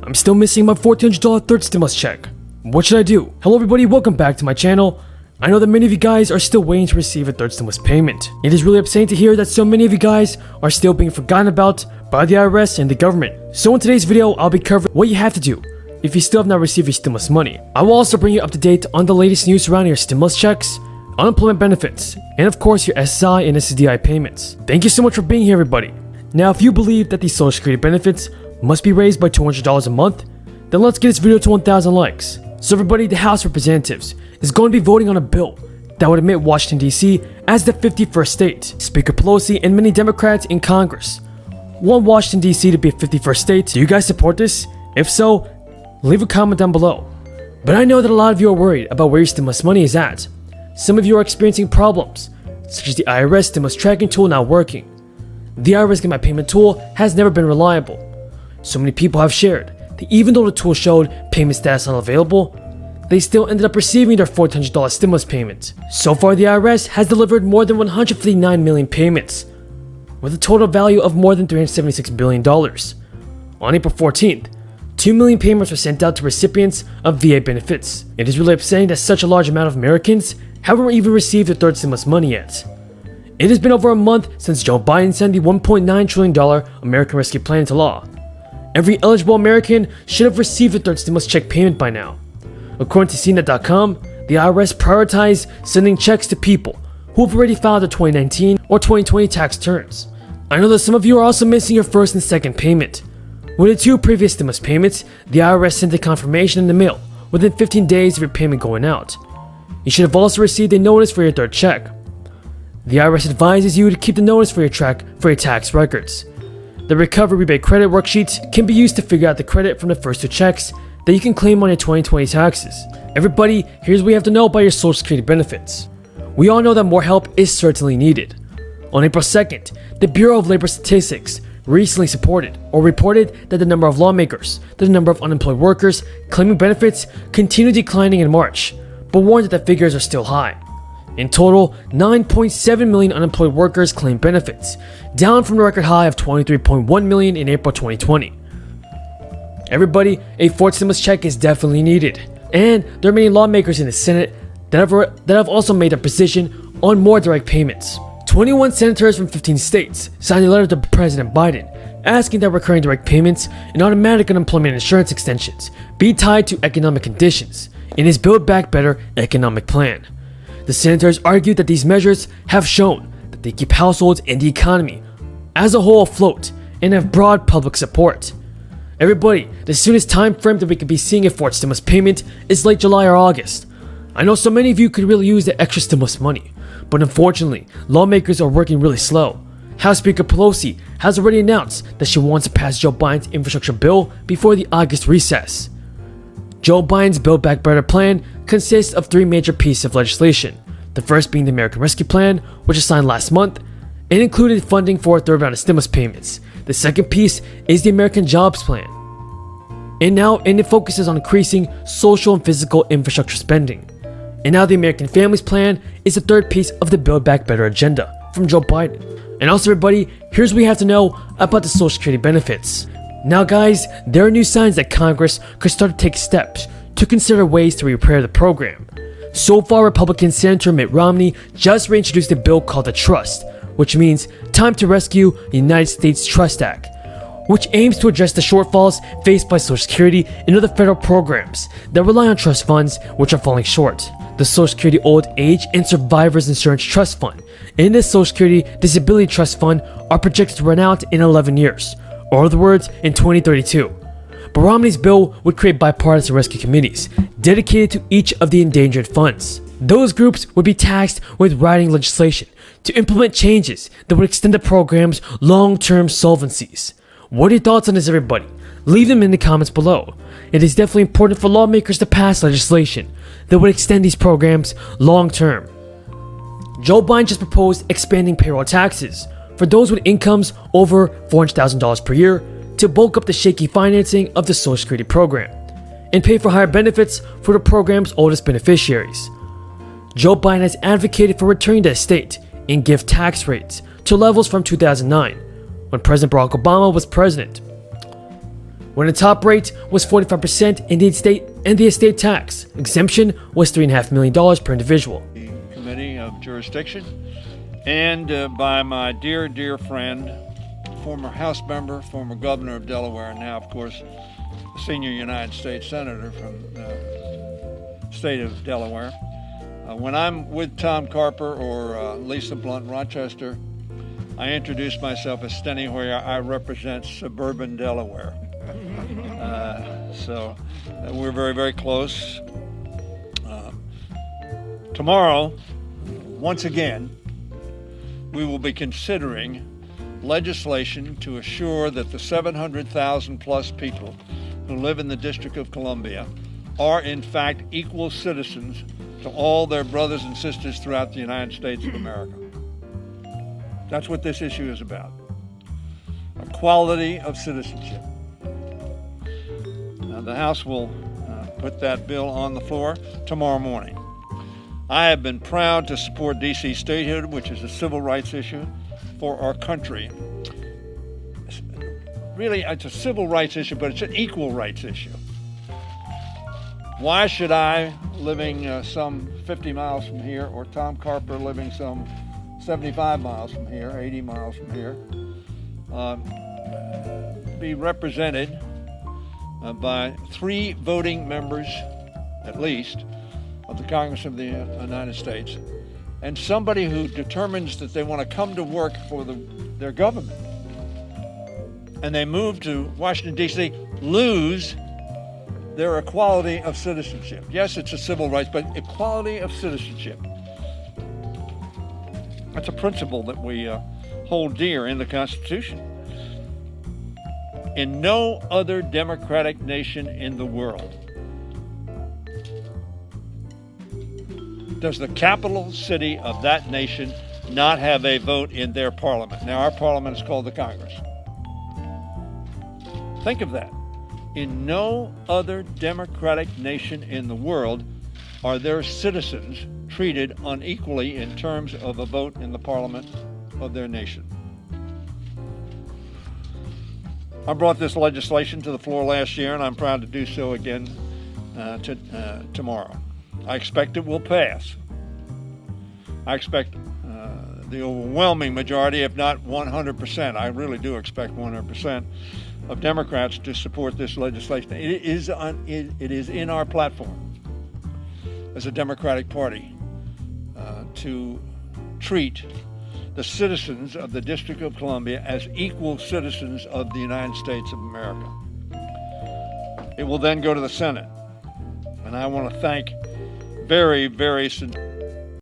I'm still missing my $1,400 third stimulus check. What should I do? Hello everybody, welcome back to my channel. I know that many of you guys are still waiting to receive a third stimulus payment. It is really upsetting to hear that so many of you guys are still being forgotten about by the IRS and the government. So in today's video, I'll be covering what you have to do if you still have not received your stimulus money. I will also bring you up to date on the latest news surrounding your stimulus checks, unemployment benefits, and of course your SSI and SSDI payments. Thank you so much for being here, everybody. Now, if you believe that these Social Security benefits must be raised by $200 a month, then let's get this video to 1,000 likes. So everybody, the House of Representatives is going to be voting on a bill that would admit Washington, D.C. as the 51st state. Speaker Pelosi and many Democrats in Congress want Washington, D.C. to be a 51st state. Do you guys support this? If so, leave a comment down below. But I know that a lot of you are worried about where your stimulus money is at. Some of you are experiencing problems, such as the IRS stimulus tracking tool not working. The IRS Get My Payment tool has never been reliable. So many people have shared that even though the tool showed payment status unavailable, they still ended up receiving their $1,400 stimulus payment. So far, the IRS has delivered more than 159 million payments, with a total value of more than $376 billion. On April 14th, 2 million payments were sent out to recipients of VA benefits. It is really upsetting that such a large amount of Americans haven't even received their third stimulus money yet. It has been over a month since Joe Biden signed the $1.9 trillion American Rescue Plan into law. Every eligible American should have received a third stimulus check payment by now. According to CNET.com, the IRS prioritized sending checks to people who have already filed their 2019 or 2020 tax returns. I know that some of you are also missing your first and second payment. With the two previous stimulus payments, the IRS sent a confirmation in the mail within 15 days of your payment going out. You should have also received a notice for your third check. The IRS advises you to keep the notice for your tax records. The Recovery Rebate Credit worksheet can be used to figure out the credit from the first two checks that you can claim on your 2020 taxes. Everybody, here's what you have to know about your Social Security benefits. We all know that more help is certainly needed. On April 2nd, the Bureau of Labor Statistics recently reported that the number of lawmakers, the number of unemployed workers claiming benefits continued declining in March, but warned that the figures are still high. In total, 9.7 million unemployed workers claim benefits, down from the record high of 23.1 million in April 2020. Everybody, a fourth stimulus check is definitely needed, and there are many lawmakers in the Senate that have also made a position on more direct payments. 21 senators from 15 states signed a letter to President Biden asking that recurring direct payments and automatic unemployment insurance extensions be tied to economic conditions in his Build Back Better economic plan. The senators argued that these measures have shown that they keep households and the economy as a whole afloat and have broad public support. Everybody, the soonest time frame that we could be seeing a fourth stimulus payment is late July or August. I know so many of you could really use the extra stimulus money, but unfortunately, lawmakers are working really slow. House Speaker Pelosi has already announced that she wants to pass Joe Biden's infrastructure bill before the August recess. Joe Biden's Build Back Better plan consists of three major pieces of legislation. The first being the American Rescue Plan, which was signed last month, and included funding for a third round of stimulus payments. The second piece is the American Jobs Plan, and it focuses on increasing social and physical infrastructure spending. And now the American Families Plan is the third piece of the Build Back Better agenda from Joe Biden. And also everybody, here's what you have to know about the Social Security benefits. Now guys, there are new signs that Congress could start to take steps to consider ways to repair the program. So far, Republican Senator Mitt Romney just reintroduced a bill called the Trust, which means Time to Rescue the United States Trust Act, which aims to address the shortfalls faced by Social Security and other federal programs that rely on trust funds which are falling short. The Social Security Old Age and Survivors Insurance Trust Fund and the Social Security Disability Trust Fund are projected to run out in 11 years, or in other words, in 2032. But Romney's bill would create bipartisan rescue committees dedicated to each of the endangered funds. Those groups would be tasked with writing legislation to implement changes that would extend the program's long-term solvencies. What are your thoughts on this, everybody? Leave them in the comments below. It is definitely important for lawmakers to pass legislation that would extend these programs long-term. Joe Biden just proposed expanding payroll taxes for those with incomes over $400,000 per year to bulk up the shaky financing of the Social Security program and pay for higher benefits for the program's oldest beneficiaries. Joe Biden has advocated for returning to the state and gift tax rates to levels from 2009, when President Barack Obama was president. when the top rate was 45% and the estate tax exemption was $3.5 million per individual. The Committee of Jurisdiction, and by my dear friend, former House member, former governor of Delaware, and now, of course, senior United States Senator from the state of Delaware. When I'm with Tom Carper or Lisa Blunt Rochester, I introduce myself as Steny Hoyer. I represent suburban Delaware. So we're very close. Tomorrow, once again, we will be considering legislation to assure that the 700,000 plus people who live in the District of Columbia are in fact equal citizens to all their brothers and sisters throughout the United States of America. That's what this issue is about. Equality of citizenship. Now, the House will put that bill on the floor tomorrow morning. I have been proud to support D.C. statehood, which is a civil rights issue for our country. Really, it's a civil rights issue, but it's an equal rights issue. Why should I, living some 50 miles from here, or Tom Carper living some 75 miles from here, 80 miles from here, be represented by 3 voting members, at least, of the Congress of the United States, and somebody who determines that they want to come to work for their government, and they move to Washington, D.C., lose their equality of citizenship. Yes, it's a civil rights, but equality of citizenship. That's a principle that we hold dear in the Constitution. In no other democratic nation in the world does the capital city of that nation not have a vote in their parliament. Now, our parliament is called the Congress. Think of that. In no other democratic nation in the world are their citizens treated unequally in terms of a vote in the parliament of their nation. I brought this legislation to the floor last year, and I'm proud to do so again tomorrow. I expect it will pass. I expect the overwhelming majority, if not 100%, I really do expect 100%, of Democrats to support this legislation. It is in our platform as a Democratic Party to treat the citizens of the District of Columbia as equal citizens of the United States of America. It will then go to the Senate, and I want to thank very sincerely